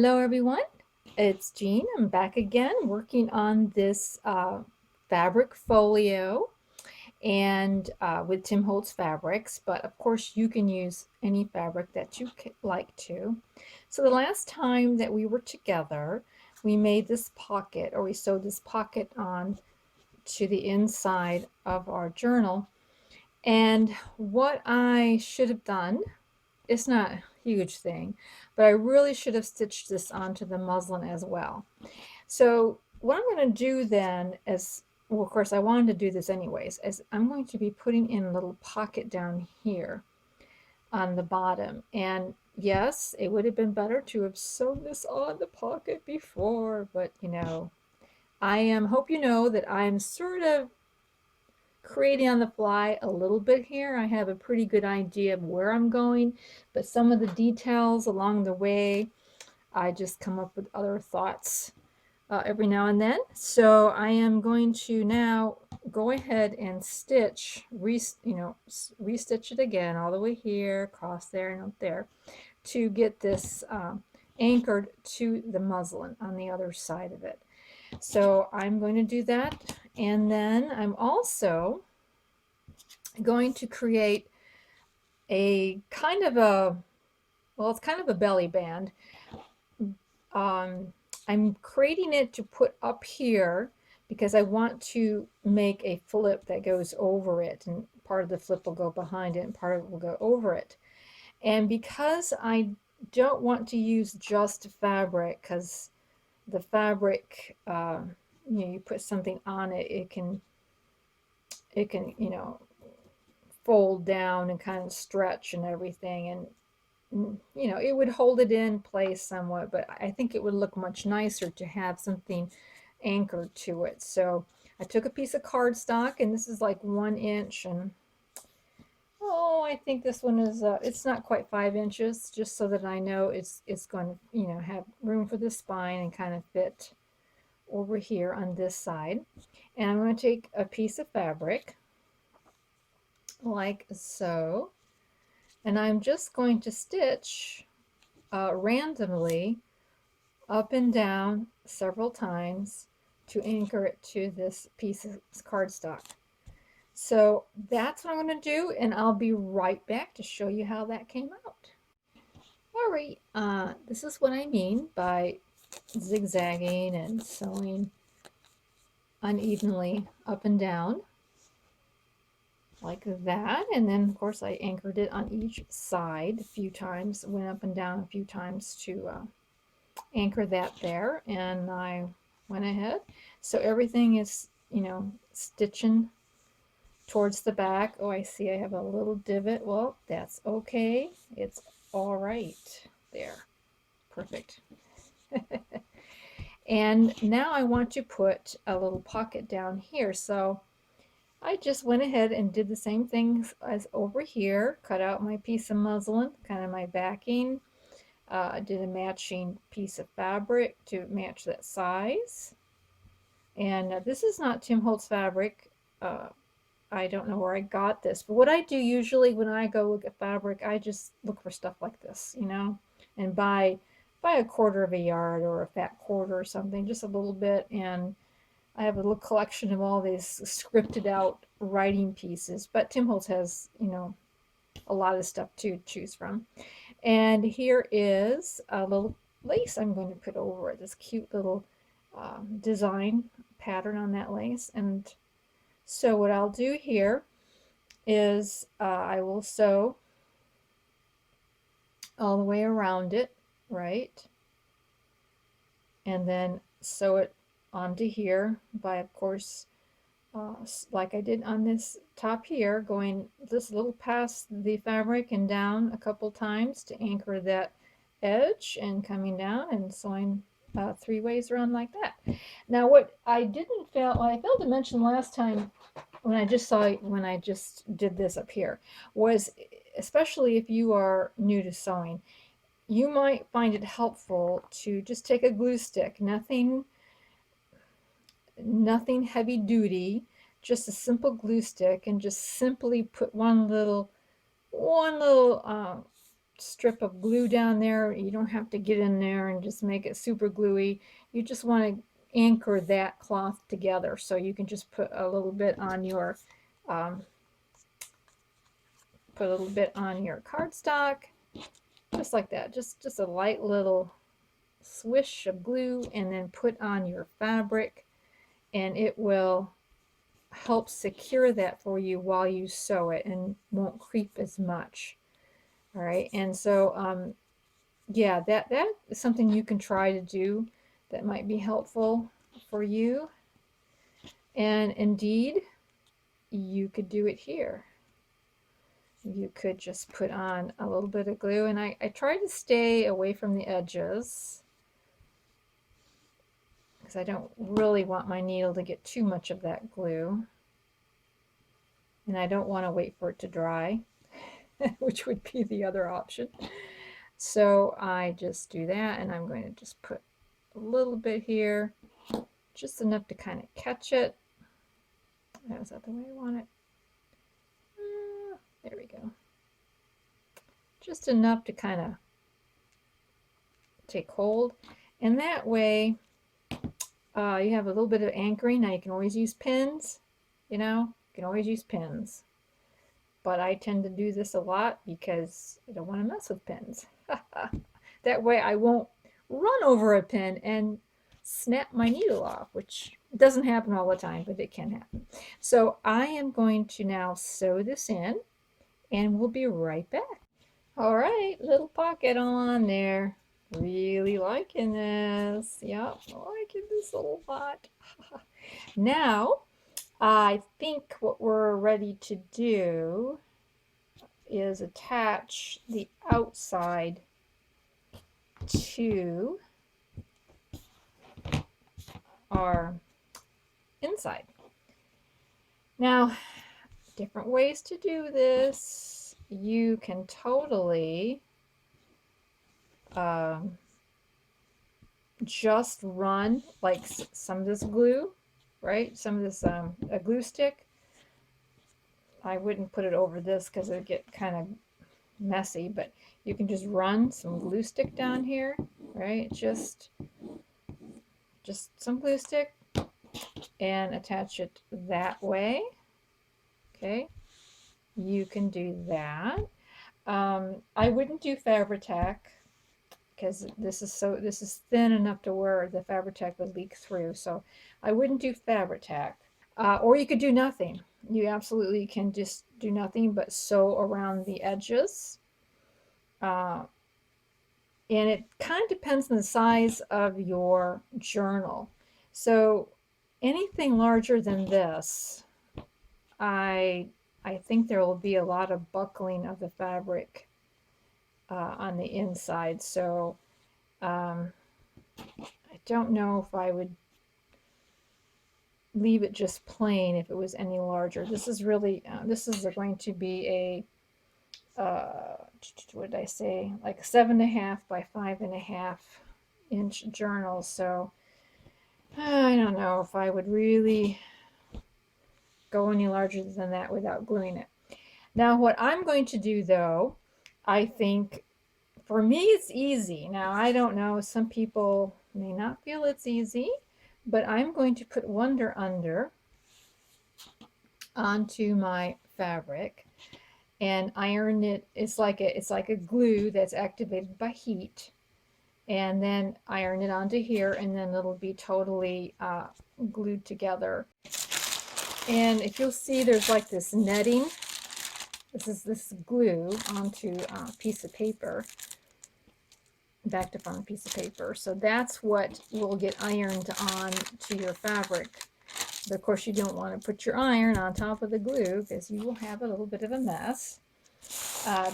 Hello everyone, it's Jean. I'm back again working on this fabric folio and with Tim Holtz fabrics, but of course you can use any fabric that you like to. So the last time that we were together, we made this pocket, or we sewed this pocket on to the inside of our journal. And what I should have done, it's not a huge thing, but I really should have stitched this onto the muslin as well. So what I'm going to do then is, well, of course I wanted to do this anyways, is I'm going to be putting in a little pocket down here on the bottom. And yes, it would have been better to have sewn this on the pocket before, but hope you know that I'm sort of creating on the fly a little bit here. I have a pretty good idea of where I'm going, but some of the details along the way, I just come up with other thoughts every now and then. So I am going to now go ahead and stitch, restitch it again all the way here, across there and up there, to get this anchored to the muslin on the other side of it. So I'm going to do that, and then I'm also going to create a kind of a, well, it's kind of a belly band. I'm creating it to put up here because I want to make a flip that goes over it, and part of the flip will go behind it and part of it will go over it. And because I don't want to use just fabric, because the fabric, you put something on it, it can fold down and kind of stretch and everything, and it would hold it in place somewhat, but I think it would look much nicer to have something anchored to it. So I took a piece of cardstock, and this is like 1 inch, and I think this one is it's not quite 5 inches, just so that I know it's going to have room for the spine and kind of fit over here on this side. And I'm going to take a piece of fabric like so, and I'm just going to stitch randomly up and down several times to anchor it to this piece of cardstock. So that's what I'm going to do, and I'll be right back to show you how that came out. All right, this is what I mean by zigzagging and sewing unevenly up and down like that. And then of course I anchored it on each side a few times, went up and down a few times to anchor that there, and I went ahead. So everything is, stitching towards the back. Oh, I see I have a little divot. Well, that's okay. It's all right there. Perfect. And now I want to put a little pocket down here. So I just went ahead and did the same thing as over here. Cut out my piece of muslin, kind of my backing. Did a matching piece of fabric to match that size. And this is not Tim Holtz fabric. I don't know where I got this, but what I do usually when I go look at fabric, I just look for stuff like this, and buy a quarter of a yard or a fat quarter or something, just a little bit. And I have a little collection of all these scripted out writing pieces, but Tim Holtz has, a lot of stuff to choose from. And here is a little lace I'm going to put over it, this cute little design pattern on that lace. And so what I'll do here is I will sew all the way around it, right? And then sew it onto here by, of course, like I did on this top here, going this little past the fabric and down a couple times to anchor that edge, and coming down and sewing 3 ways around like that. Now what I failed to mention last time when I just did this up here was, especially if you are new to sewing, you might find it helpful to just take a glue stick, nothing heavy duty, just a simple glue stick, and just simply put one little strip of glue down there. You don't have to get in there and just make it super gluey. You just want to anchor that cloth together. So you can just put a little bit on your cardstock, just like that. Just a light little swish of glue, and then put on your fabric, and it will help secure that for you while you sew it and won't creep as much. All right, and so yeah, that is something you can try to do that might be helpful for you. And indeed, you could do it here. You could just put on a little bit of glue, and I try to stay away from the edges because I don't really want my needle to get too much of that glue, and I don't want to wait for it to dry, which would be the other option. So I just do that, and I'm going to just put a little bit here, just enough to kind of catch it. Is that the way I want it? There we go. Just enough to kind of take hold, and that way you have a little bit of anchoring. Now you can always use pins, you can always use pins, but I tend to do this a lot because I don't want to mess with pins. That way I won't run over a pin and snap my needle off, which doesn't happen all the time, but it can happen. So I am going to now sew this in, and we'll be right back. All right, little pocket on there. Really liking this. Yep, liking this a lot. Now, I think what we're ready to do is attach the outside to our inside. Now, different ways to do this. You can totally just run like some of this glue, right? Some of this a glue stick. I wouldn't put it over this because it would get kind of messy, but you can just run some glue stick down here, right? Just some glue stick, and attach it that way. Okay, you can do that. I wouldn't do Fabri-Tac because this is thin enough to where the Fabri-Tac would leak through. So I wouldn't do Fabri-Tac. Or you could do nothing. You absolutely can just do nothing but sew around the edges. And it kind of depends on the size of your journal. So anything larger than this, I think there will be a lot of buckling of the fabric on the inside. So I don't know if I would leave it just plain if it was any larger. This is really, this is going to be a, what did I say? Like 7.5 by 5.5 inch journal. So I don't know if I would really go any larger than that without gluing it. Now what I'm going to do though, I think for me it's easy. Now I don't know, some people may not feel it's easy, but I'm going to put Wonder Under onto my fabric and iron it. It's like a glue that's activated by heat, and then iron it onto here, and then it'll be totally glued together. And if you'll see, there's like this netting. This is this glue onto a piece of paper, backed up on a piece of paper. So that's what will get ironed on to your fabric. But of course you don't want to put your iron on top of the glue because you will have a little bit of a mess.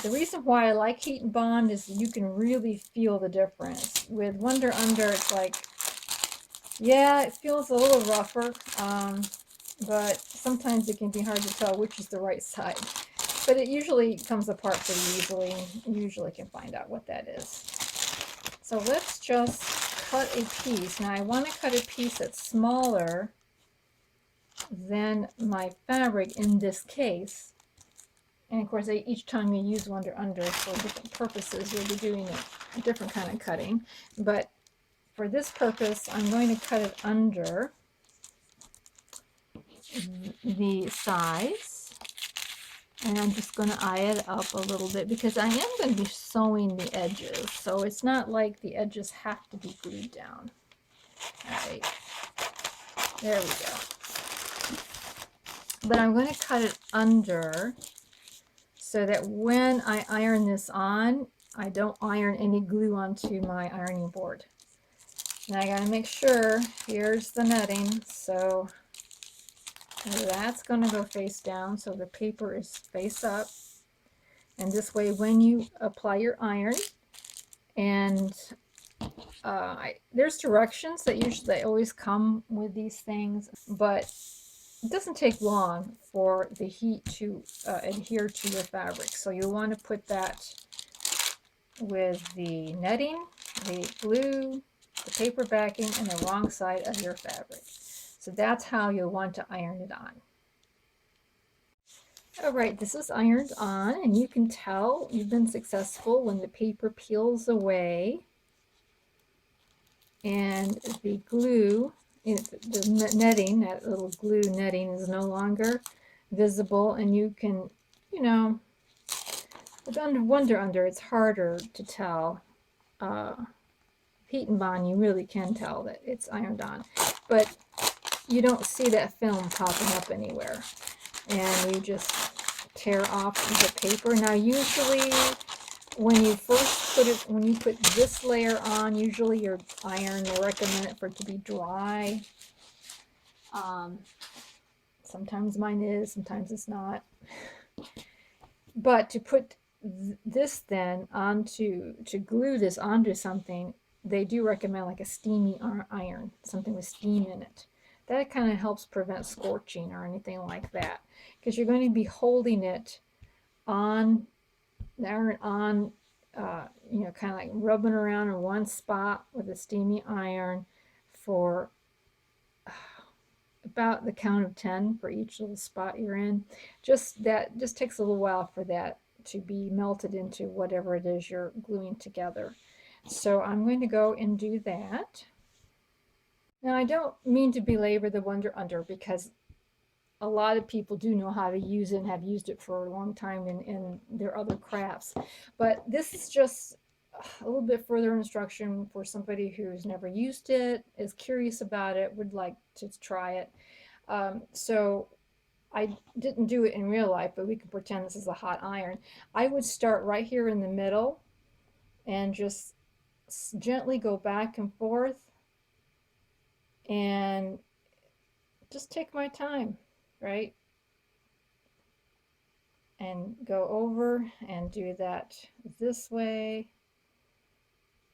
The reason why I like Heat and Bond is you can really feel the difference. With Wonder Under, it's like, yeah, it feels a little rougher, but sometimes it can be hard to tell which is the right side. But it usually comes apart pretty easily, and you usually can find out what that is. So let's just cut a piece. Now I want to cut a piece that's smaller than my fabric in this case, And of course, each time you use Wonder Under for different purposes, you'll be doing a different kind of cutting. But for this purpose, I'm going to cut it under the size. And I'm just going to eye it up a little bit because I am going to be sewing the edges. So it's not like the edges have to be glued down. All right. There we go. But I'm going to cut it under so that when I iron this on, I don't iron any glue onto my ironing board. And I got to make sure, here's the netting, so that's going to go face down, so the paper is face up. And this way, when you apply your iron, and there's directions that usually always come with these things, but it doesn't take long for the heat to adhere to your fabric. So you'll want to put that with the netting, the glue, the paper backing, and the wrong side of your fabric. So that's how you'll want to iron it on. All right, this is ironed on, and you can tell you've been successful when the paper peels away and the glue, the netting, that little glue netting is no longer visible, and you can, you know, with Wonder Under, it's harder to tell. Heat and Bond, you really can tell that it's ironed on, but you don't see that film popping up anywhere, and you just tear off the paper. Now, usually when you first put it, when you put this layer on, usually your iron will recommend it for it to be dry. Sometimes mine is, sometimes it's not. But to put this then onto, to glue this onto something, they do recommend like a steamy iron, something with steam in it. That kind of helps prevent scorching or anything like that, because you're going to be holding it on the iron on, you know, kind of like rubbing around in one spot with a steamy iron for about the count of 10 for each little spot you're in. Just takes a little while for that to be melted into whatever it is you're gluing together. So I'm going to go and do that. Now, I don't mean to belabor the Wonder Under, because a lot of people do know how to use it and have used it for a long time in their other crafts. But this is just a little bit further instruction for somebody who's never used it, is curious about it, would like to try it. So I didn't do it in real life, but we can pretend this is a hot iron. I would start right here in the middle and just gently go back and forth and just take my time, right? And go over and do that this way.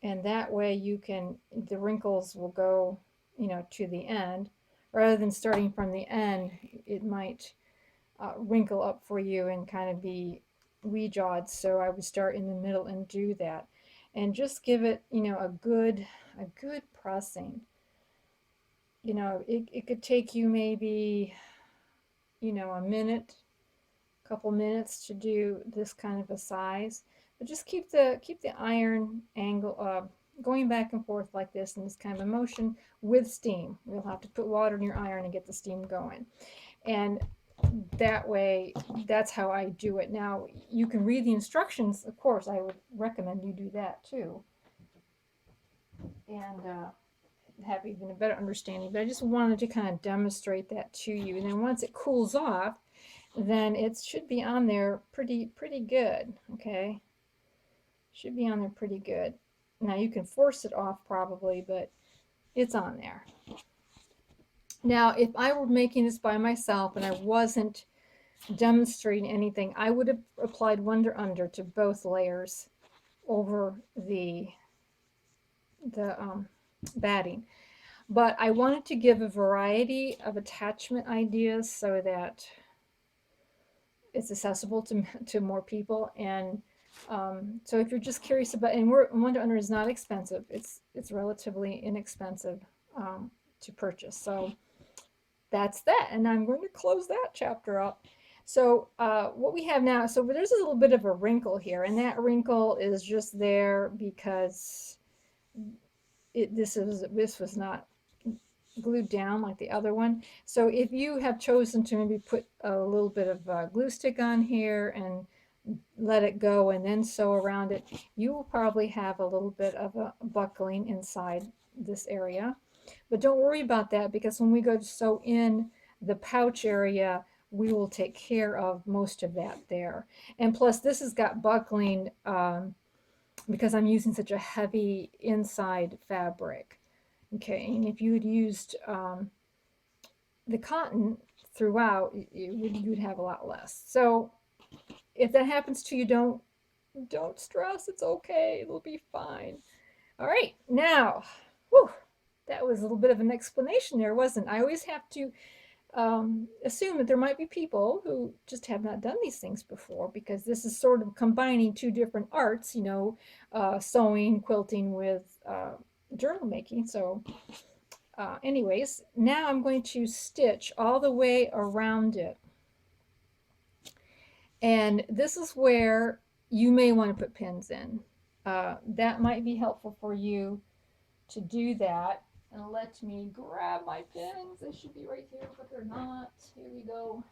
And that way you can, the wrinkles will go, you know, to the end. Rather than starting from the end, it might wrinkle up for you and kind of be wee-jawed. So I would start in the middle and do that. And just give it, you know, a good pressing. You know, it could take you maybe, you know, a minute, couple minutes to do this kind of a size. But just keep the iron angle going back and forth like this in this kind of a motion with steam. You'll have to put water in your iron and get the steam going. And that way, that's how I do it. Now, you can read the instructions. Of course, I would recommend you do that too. And have even a better understanding. But I just wanted to kind of demonstrate that to you. And then once it cools off, then it should be on there pretty good, okay? Should be on there pretty good. Now, you can force it off probably, but it's on there. Now, if I were making this by myself and I wasn't demonstrating anything, I would have applied Wonder Under to both layers over the batting. But I wanted to give a variety of attachment ideas so that it's accessible to more people. And so if you're just curious about, and Wonder Under is not expensive, it's relatively inexpensive to purchase. So that's that, and I'm going to close that chapter up. So what we have now, so there's a little bit of a wrinkle here, and that wrinkle is just there because this was not glued down like the other one. So if you have chosen to maybe put a little bit of glue stick on here and let it go and then sew around it, you will probably have a little bit of a buckling inside this area. But don't worry about that, because when we go to sew in the pouch area, we will take care of most of that there. And plus, this has got buckling because I'm using such a heavy inside fabric. Okay, and if you had used the cotton throughout, you would have a lot less. So if that happens to you, don't stress. It's okay. It'll be fine. All right, now, whew, that was a little bit of an explanation there, wasn't it? I always have to assume that there might be people who just have not done these things before, because this is sort of combining two different arts, you know, sewing, quilting with journal making. So anyways, now I'm going to stitch all the way around it. And this is where you may want to put pins in. That might be helpful for you to do that. And let me grab my pins. They should be right here, but they're not. Here we go.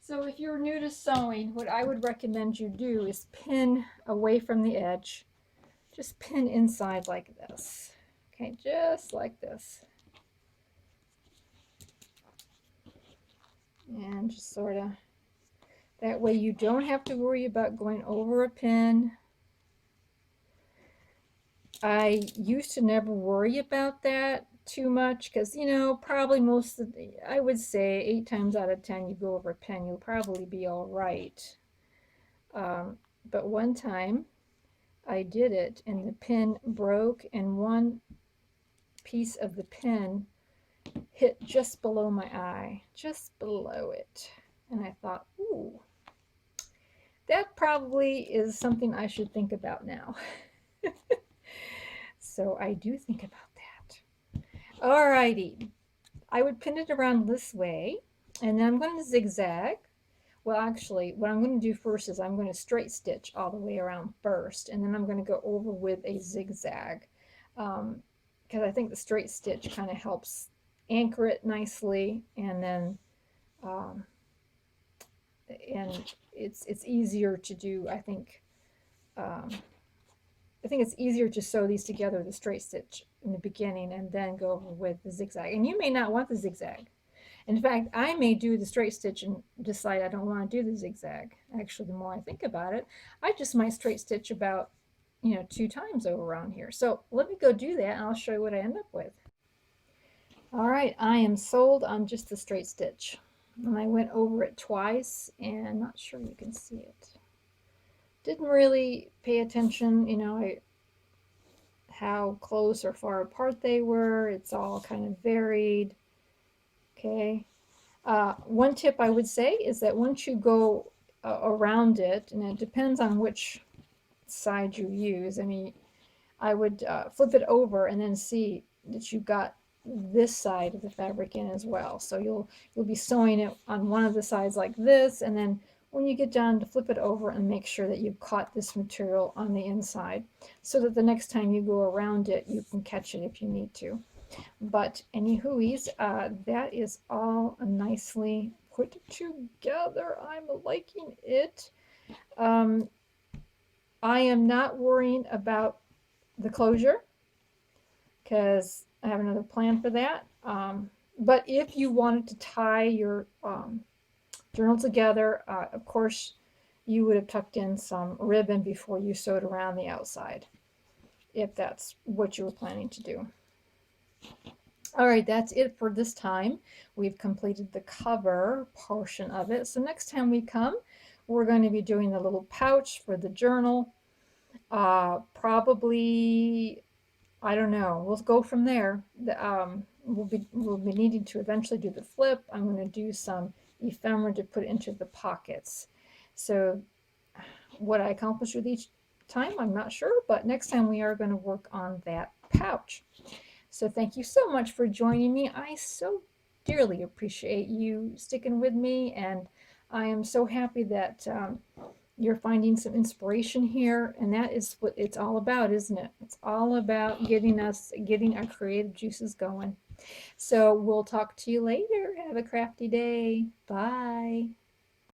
So if you're new to sewing, what I would recommend you do is pin away from the edge. Just pin inside like this. Okay, just like this. And just sort of, that way you don't have to worry about going over a pin. I used to never worry about that too much, because, you know, probably most of the, I would say 8 times out of 10 you go over a pin, you'll probably be all right. But one time I did it and the pin broke, and one piece of the pin hit just below my eye, just below it. And I thought, ooh, that probably is something I should think about now. So I do think about that. Alrighty, I would pin it around this way, and then I'm going to zigzag. Well, actually, what I'm going to do first is I'm going to straight stitch all the way around first, and then I'm going to go over with a zigzag, because I think the straight stitch kind of helps anchor it nicely, and then and it's easier to do. I think it's easier to sew these together, the straight stitch in the beginning, and then go over with the zigzag. And you may not want the zigzag. In fact, I may do the straight stitch and decide I don't want to do the zigzag. Actually, the more I think about it, I just might straight stitch about, you know, 2 times over around here. So let me go do that, and I'll show you what I end up with. All right, I am sold on just the straight stitch. And I went over it twice, and I'm not sure you can see it. Didn't really pay attention, you know, how close or far apart they were. It's all kind of varied. Okay. One tip I would say is that once you go around it, and it depends on which side you use. I mean, I would flip it over and then see that you got this side of the fabric in as well. So you'll be sewing it on one of the sides like this, and then when you get done, to flip it over and make sure that you've caught this material on the inside, so that the next time you go around it, you can catch it if you need to. But anywho's, that is all nicely put together. I'm liking it. I am not worrying about the closure, because I have another plan for that. But if you wanted to tie your journal together, of course, you would have tucked in some ribbon before you sewed around the outside, if that's what you were planning to do. All right, that's it for this time. We've completed the cover portion of it. So next time we come, we're going to be doing the little pouch for the journal. Probably, I don't know, we'll go from there. We'll be needing to eventually do the flip. I'm going to do some ephemera to put into the pockets. So what I accomplish with each time, I'm not sure, but next time we are going to work on that pouch. So thank you so much for joining me. I so dearly appreciate you sticking with me, and I am so happy that you're finding some inspiration here, and that is what it's all about, isn't it? It's all about getting our creative juices going. So we'll talk to you later. Have a crafty day. Bye.